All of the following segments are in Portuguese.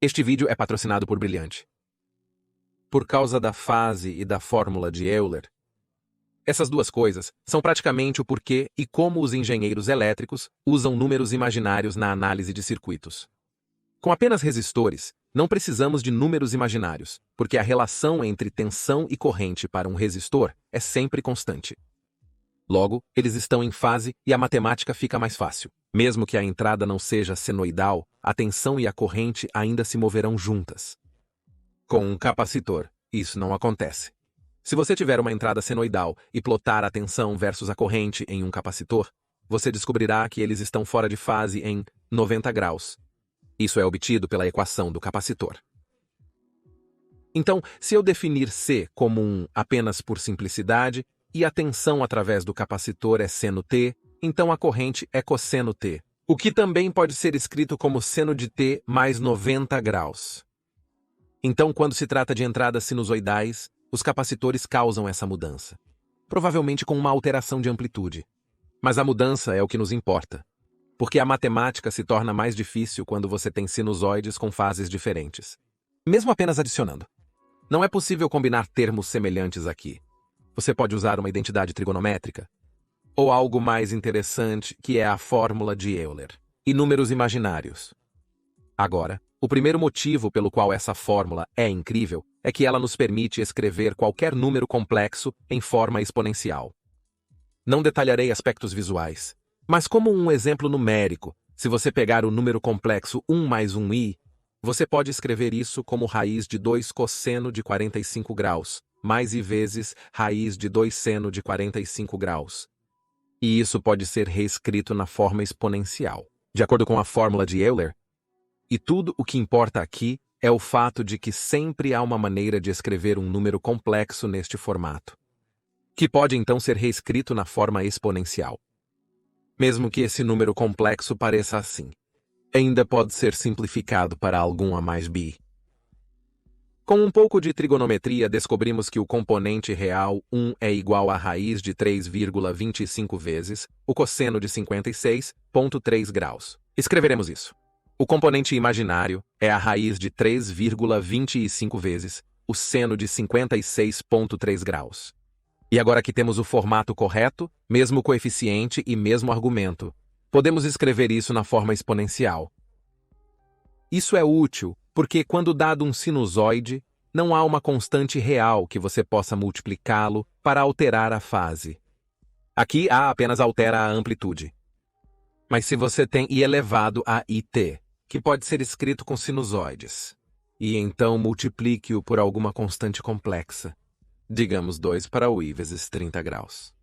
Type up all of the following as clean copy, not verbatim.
Este vídeo é patrocinado por Brilhante. Por causa da fase e da fórmula de Euler. Essas duas coisas são praticamente o porquê e como os engenheiros elétricos usam números imaginários na análise de circuitos. Com apenas resistores, não precisamos de números imaginários, porque a relação entre tensão e corrente para um resistor é sempre constante. Logo, eles estão em fase e a matemática fica mais fácil. Mesmo que a entrada não seja senoidal, a tensão e a corrente ainda se moverão juntas. Com um capacitor, isso não acontece. Se você tiver uma entrada senoidal e plotar a tensão versus a corrente em um capacitor, você descobrirá que eles estão fora de fase em 90 graus. Isso é obtido pela equação do capacitor. Então, se eu definir C como um apenas por simplicidade, e a tensão através do capacitor é seno T, então a corrente é cosseno T, o que também pode ser escrito como seno de T mais 90 graus. Então, quando se trata de entradas sinusoidais, os capacitores causam essa mudança, provavelmente com uma alteração de amplitude. Mas a mudança é o que nos importa, porque a matemática se torna mais difícil quando você tem sinusoides com fases diferentes. Mesmo apenas adicionando. Não é possível combinar termos semelhantes aqui. Você pode usar uma identidade trigonométrica, ou algo mais interessante, que é a fórmula de Euler, e números imaginários. Agora, o primeiro motivo pelo qual essa fórmula é incrível é que ela nos permite escrever qualquer número complexo em forma exponencial. Não detalharei aspectos visuais, mas como um exemplo numérico, se você pegar o número complexo 1 mais 1i, você pode escrever isso como raiz de 2 cosseno de 45 graus, mais i vezes raiz de 2 seno de 45 graus. E isso pode ser reescrito na forma exponencial, de acordo com a fórmula de Euler. E tudo o que importa aqui é o fato de que sempre há uma maneira de escrever um número complexo neste formato, que pode então ser reescrito na forma exponencial. Mesmo que esse número complexo pareça assim, ainda pode ser simplificado para algum a mais b. Com um pouco de trigonometria, descobrimos que o componente real 1 é igual à raiz de 3,25 vezes o cosseno de 56,3 graus. Escreveremos isso. O componente imaginário é a raiz de 3,25 vezes o seno de 56,3 graus. E agora que temos o formato correto, mesmo coeficiente e mesmo argumento, podemos escrever isso na forma exponencial. Isso é útil, porque quando dado um sinusoide, não há uma constante real que você possa multiplicá-lo para alterar a fase. Aqui A apenas altera a amplitude. Mas se você tem I elevado a IT, que pode ser escrito com sinusoides, e então multiplique-o por alguma constante complexa, digamos 2 para o I vezes 30 graus,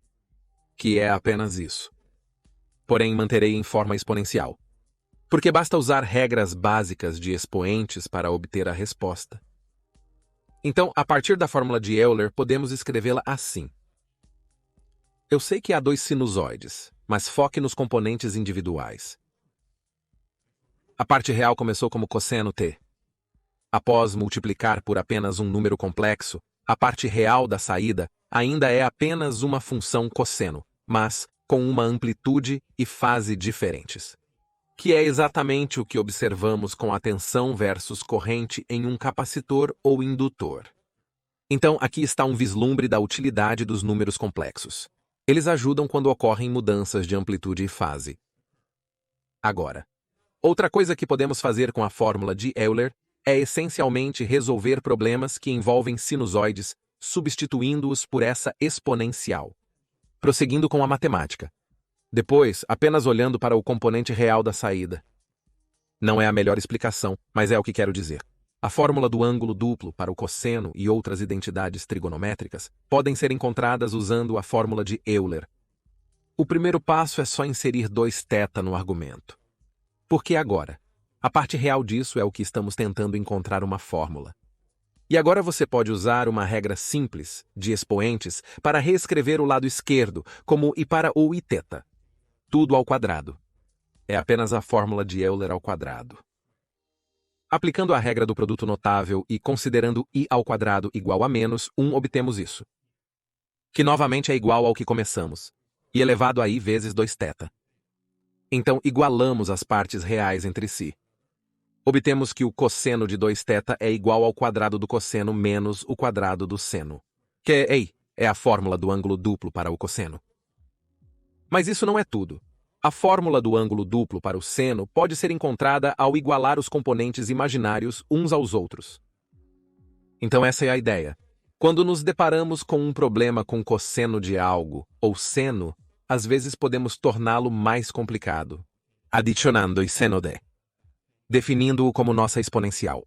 que é apenas isso. Porém, manterei em forma exponencial, porque basta usar regras básicas de expoentes para obter a resposta. Então, a partir da fórmula de Euler, podemos escrevê-la assim. Eu sei que há 2 sinusoides, mas foque nos componentes individuais. A parte real começou como cosseno T. Após multiplicar por apenas um número complexo, a parte real da saída ainda é apenas uma função cosseno, mas com uma amplitude e fase diferentes. Que é exatamente o que observamos com a tensão versus corrente em um capacitor ou indutor. Então, aqui está um vislumbre da utilidade dos números complexos. Eles ajudam quando ocorrem mudanças de amplitude e fase. Agora, outra coisa que podemos fazer com a fórmula de Euler é essencialmente resolver problemas que envolvem sinusoides, substituindo-os por essa exponencial. Prosseguindo com a matemática. Depois, apenas olhando para o componente real da saída. Não é a melhor explicação, mas é o que quero dizer. A fórmula do ângulo duplo para o cosseno e outras identidades trigonométricas podem ser encontradas usando a fórmula de Euler. O primeiro passo é só inserir 2θ no argumento. Porque agora, a parte real disso é o que estamos tentando encontrar uma fórmula. E agora você pode usar uma regra simples de expoentes para reescrever o lado esquerdo como I para o Iθ. Tudo ao quadrado. É apenas a fórmula de Euler ao quadrado. Aplicando a regra do produto notável e considerando I ao quadrado igual a menos 1, obtemos isso. Que novamente é igual ao que começamos. I elevado a I vezes 2θ. Então igualamos as partes reais entre si. obtemos que o cosseno de 2θ é igual ao quadrado do cosseno menos o quadrado do seno, que é a fórmula do ângulo duplo para o cosseno. Mas isso não é tudo. A fórmula do ângulo duplo para o seno pode ser encontrada ao igualar os componentes imaginários uns aos outros. Então essa é a ideia. Quando nos deparamos com um problema com cosseno de algo, ou seno, às vezes podemos torná-lo mais complicado, adicionando o seno de, definindo-o como nossa exponencial.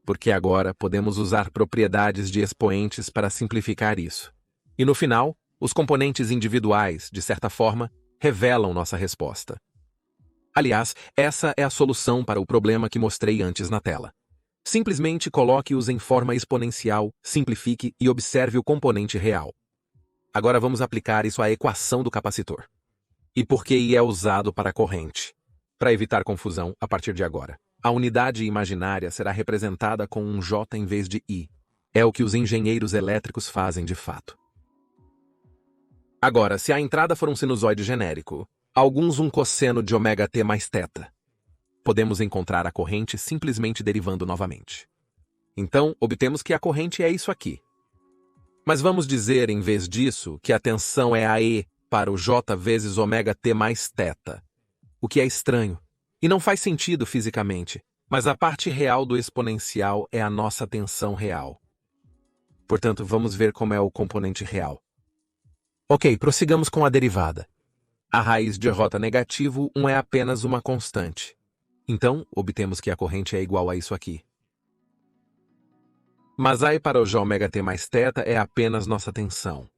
Porque agora podemos usar propriedades de expoentes para simplificar isso. E no final, os componentes individuais, de certa forma, revelam nossa resposta. Aliás, essa é a solução para o problema que mostrei antes na tela. Simplesmente coloque-os em forma exponencial, simplifique e observe o componente real. Agora vamos aplicar isso à equação do capacitor. E por que I é usado para a corrente? Para evitar confusão, a partir de agora, a unidade imaginária será representada com um J em vez de I. É o que os engenheiros elétricos fazem de fato. Agora, se a entrada for um sinusoide genérico, alguns um cosseno de ômega-t mais θ, podemos encontrar a corrente simplesmente derivando novamente. Então, obtemos que a corrente é isso aqui. Mas vamos dizer, em vez disso, que a tensão é a E para o J vezes ômega-t mais θ, o que é estranho, e não faz sentido fisicamente, mas a parte real do exponencial é a nossa tensão real. Portanto, vamos ver como é o componente real. Ok, prossigamos com a derivada. A raiz de J negativo 1 é apenas uma constante. Então, obtemos que a corrente é igual a isso aqui. Mas I para o J ômega-t mais θ é apenas nossa tensão.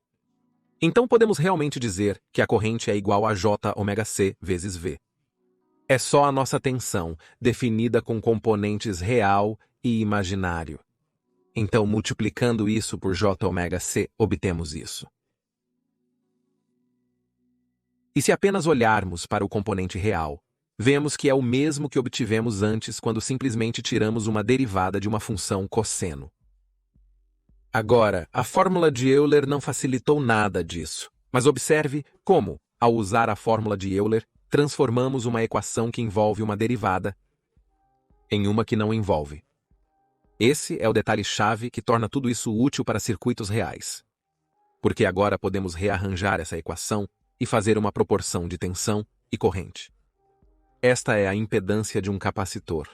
Então podemos realmente dizer que a corrente é igual a J ômega-c vezes V. É só a nossa tensão, definida com componentes real e imaginário. Então, multiplicando isso por J ômega-c, obtemos isso. E se apenas olharmos para o componente real, vemos que é o mesmo que obtivemos antes quando simplesmente tiramos uma derivada de uma função cosseno. Agora, a fórmula de Euler não facilitou nada disso, mas observe como, ao usar a fórmula de Euler, transformamos uma equação que envolve uma derivada em uma que não envolve. Esse é o detalhe-chave que torna tudo isso útil para circuitos reais. Porque agora podemos rearranjar essa equação e fazer uma proporção de tensão e corrente. Esta é a impedância de um capacitor,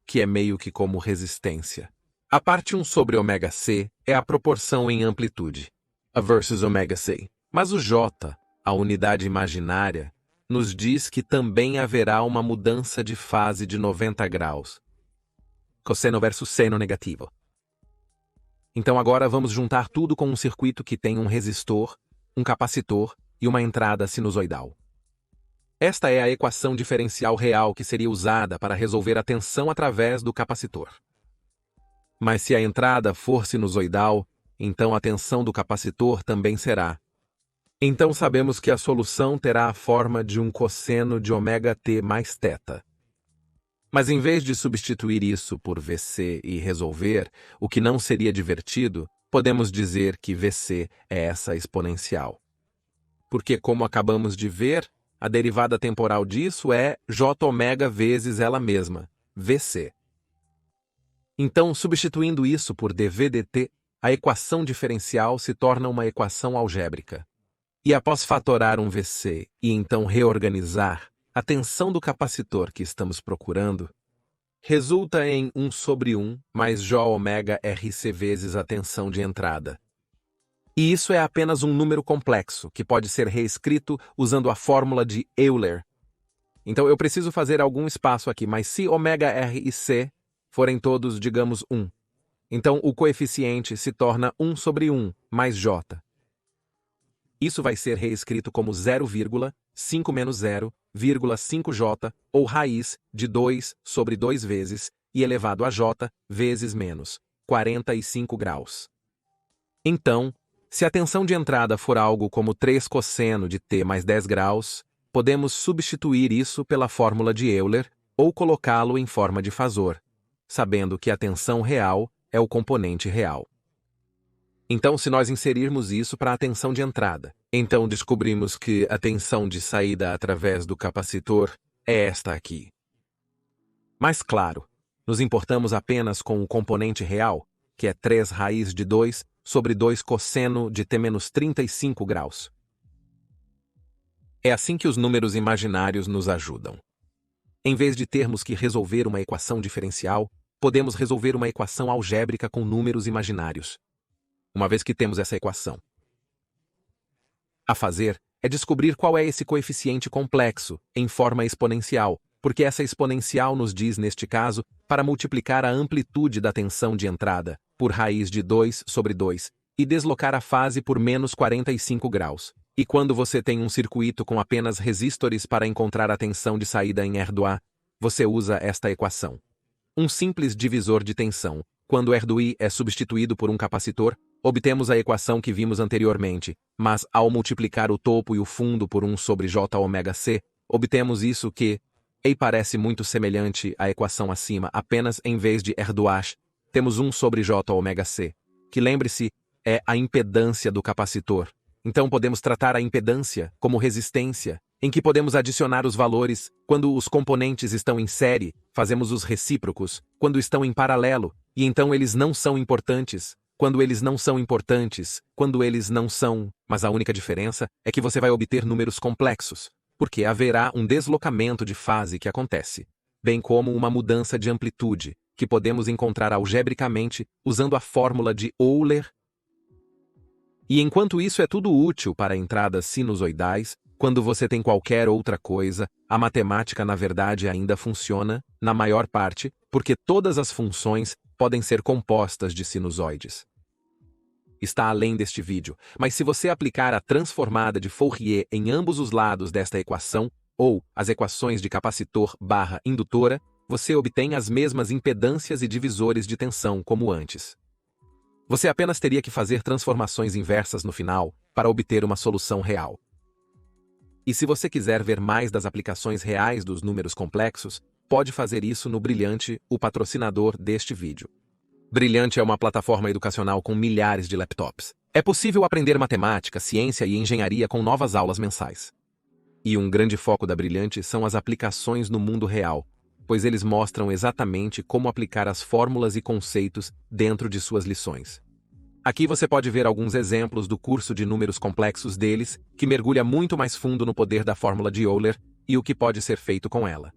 que é meio que como resistência. A parte 1 sobre ômega-c é a proporção em amplitude, a versus ômega-c. Mas o J, a unidade imaginária, nos diz que também haverá uma mudança de fase de 90 graus. Cosseno versus seno negativo. Então agora vamos juntar tudo com um circuito que tem um resistor, um capacitor e uma entrada sinusoidal. Esta é a equação diferencial real que seria usada para resolver a tensão através do capacitor. Mas se a entrada for sinusoidal, então a tensão do capacitor também será. Então sabemos que a solução terá a forma de um cosseno de ômega-t mais θ. Mas em vez de substituir isso por VC e resolver, o que não seria divertido, podemos dizer que VC é essa exponencial. Porque, como acabamos de ver, a derivada temporal disso é Jω vezes ela mesma, VC. Então, substituindo isso por dV/dt, a equação diferencial se torna uma equação algébrica. E após fatorar um VC e então reorganizar a tensão do capacitor que estamos procurando, resulta em 1 sobre 1 mais Jω/RC vezes a tensão de entrada. E isso é apenas um número complexo, que pode ser reescrito usando a fórmula de Euler. Então eu preciso fazer algum espaço aqui, mas se ômega-r e c forem todos, digamos, 1, então o coeficiente se torna 1 sobre 1 mais j. Isso vai ser reescrito como 0,5 menos 0,5j, ou raiz de 2 sobre 2 vezes, e elevado a j, vezes menos, 45 graus. Então, se a tensão de entrada for algo como 3 cosseno de t mais 10 graus, podemos substituir isso pela fórmula de Euler, ou colocá-lo em forma de fasor, sabendo que a tensão real é o componente real. Então, se nós inserirmos isso para a tensão de entrada, então descobrimos que a tensão de saída através do capacitor é esta aqui. Mas claro, Nos importamos apenas com o componente real, que é 3 raiz de 2 sobre 2 cosseno de t-35 graus. É assim que os números imaginários nos ajudam. Em vez de termos que resolver uma equação diferencial, podemos resolver uma equação algébrica com números imaginários. Uma vez que temos essa equação a fazer é descobrir qual é esse coeficiente complexo, em forma exponencial, porque essa exponencial nos diz, neste caso, para multiplicar a amplitude da tensão de entrada, por raiz de 2 sobre 2, e deslocar a fase por menos 45 graus. E quando você tem um circuito com apenas resistores para encontrar a tensão de saída em Erdois, você usa esta equação. Um simples divisor de tensão. Quando Erdois é substituído por um capacitor, obtemos a equação que vimos anteriormente, mas ao multiplicar o topo e o fundo por 1 sobre J ômega C, obtemos isso que parece muito semelhante à equação acima, apenas em vez de Erdois, temos 1 sobre J ômega C, que, lembre-se, é a impedância do capacitor. Então podemos tratar a impedância como resistência, em que podemos adicionar os valores quando os componentes estão em série, fazemos os recíprocos quando estão em paralelo, e então eles não são importantes, quando eles não são importantes, quando eles não são, mas a única diferença é que você vai obter números complexos, porque haverá um deslocamento de fase que acontece, bem como uma mudança de amplitude, que podemos encontrar algebricamente usando a fórmula de Euler. E enquanto isso é tudo útil para entradas sinusoidais, quando você tem qualquer outra coisa, a matemática na verdade ainda funciona, na maior parte, porque todas as funções podem ser compostas de sinusoides. Está além deste vídeo, mas se você aplicar a transformada de Fourier em ambos os lados desta equação, ou as equações de capacitor/indutora, você obtém as mesmas impedâncias e divisores de tensão como antes. Você apenas teria que fazer transformações inversas no final para obter uma solução real. E se você quiser ver mais das aplicações reais dos números complexos, pode fazer isso no Brilhante, o patrocinador deste vídeo. Brilhante é uma plataforma educacional com milhares de laptops. É possível aprender matemática, ciência e engenharia com novas aulas mensais. E um grande foco da Brilhante são as aplicações no mundo real, pois eles mostram exatamente como aplicar as fórmulas e conceitos dentro de suas lições. Aqui você pode ver alguns exemplos do curso de números complexos deles, que mergulha muito mais fundo no poder da fórmula de Euler e o que pode ser feito com ela.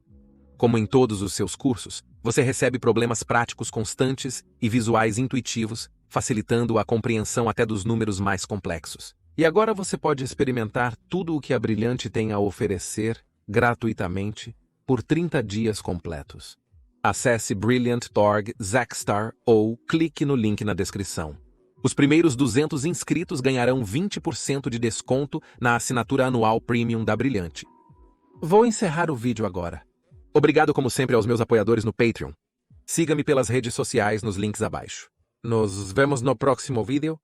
Como em todos os seus cursos, você recebe problemas práticos constantes e visuais intuitivos, facilitando a compreensão até dos números mais complexos. E agora você pode experimentar tudo o que a Brilhante tem a oferecer, gratuitamente, por 30 dias completos. Acesse brilliant.org/Zackstar ou clique no link na descrição. Os primeiros 200 inscritos ganharão 20% de desconto na assinatura anual Premium da Brilhante. Vou encerrar o vídeo agora. Obrigado como sempre aos meus apoiadores no Patreon. Siga-me pelas redes sociais nos links abaixo. Nos vemos no próximo vídeo.